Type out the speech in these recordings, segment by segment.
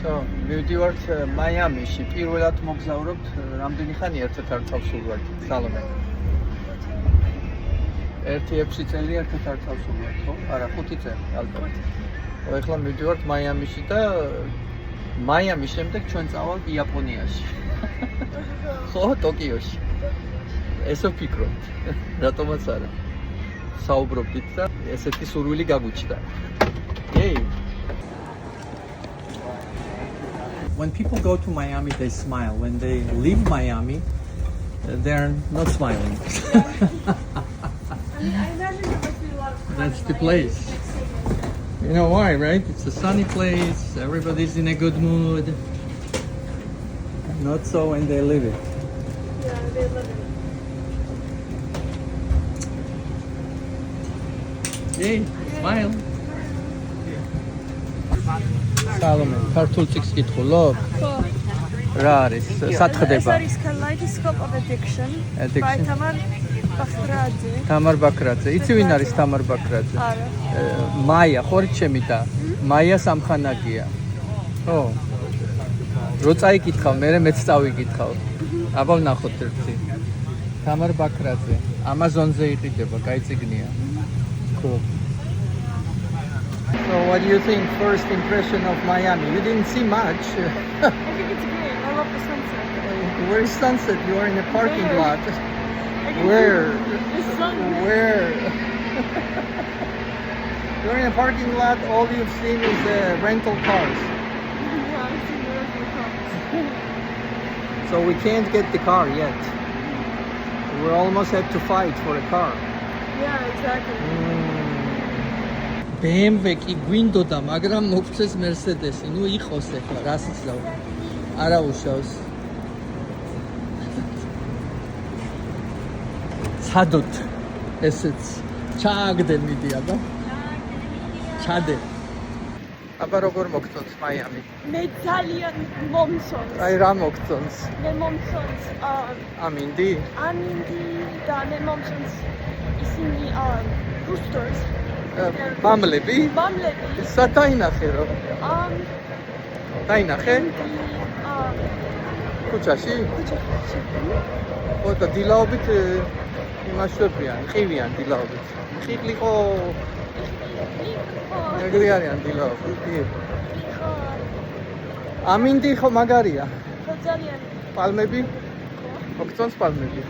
მივდივართ მაიამიში. პირველად მოგზაურობთ რამდენი ხანი ერთად არ წავსულვართ, სალომე? 1-6 წელი ერთად არ წავსულვართ, ხო? არა, 5 წელი ალბათ. ეხლა მივდივართ მაიამიში და მაიამის შემდეგ ჩვენ წავალთ იაპონიაში. ხო, ტოკიოში. ესე ვფიქრობთ, რატომაც არა. საუბრობდით და ესეთი სურვილი გაგვიჩნდა. Hey. When people go to Miami, they smile. When they leave Miami, they're not smiling. I imagine there must be a lot of That's the place. You know why, right? It's a sunny place. Everybody's in a good mood. Not so when they leave it. Yeah, they live in Hey, smile. Salome, ქართულ წიგნს კითხულობ? ხო. რა არის? სათხდება. ეს არის Kaleidoscope of Addiction. by Tamar Bakradze. თამარ ბაქრაძე. იცი ვინ არის თამარ ბაქრაძე? არა. მაია, ხორი ჩემი და მაია სამხანაგია. ხო. რო წაიკითხავ, მე მეც წავიკითხავ. აბა ვნახოთ ერთი. თამარ ბაქრაძე. Amazon-ზე იყიდება, კაი წიგნია. Cool. So what do you think? First impression of Miami? You didn't see much. I think it's great. I love the sunset. Where is sunset? You are in a parking Where? lot. I can Where? feel the sun. Where? You're in a parking lot. All you've seen is rental cars. Yeah, I see where it comes. So we can't get the car yet. We almost had to fight for a car. Yeah, exactly. BMW კი გვინდოდა, მაგრამ მოგწეს Mercedes-ი. ნუ იყოს ახლა, რას იცავ? არა უშავს. სადოთ ესეც ჩააგდე მიდი აბა. ჩადე. აბა როგორ მოგწონს მაიამი? მე ძალიან მომწონს. აი რა მოგწონს? მე მომწონს ამინდი? ამინდი და მე მომწონს ისინი boosters. მამლები? მამლები. სათაინახე რო? დაინახე? ქუჩაში? ქუჩაში. ხო და დილაობით იმაშვებიან, ყივიან დილაობით. ყიყლიყო ეგრე არიან დილაობით. ამინდი ხო მაგარია? ხო ძალიან. პალმები? მოგწონს პალმები?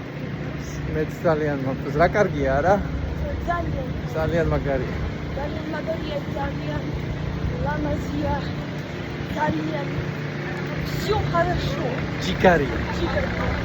მეც ძალიან მოგწონს. რა კარგია არა? ძალიან. ძალიან მაგარია. ძალიან მაგარია, ძალიან ლამაზია. ძალიან всё хорошо. ჯიგარია. Чикаго.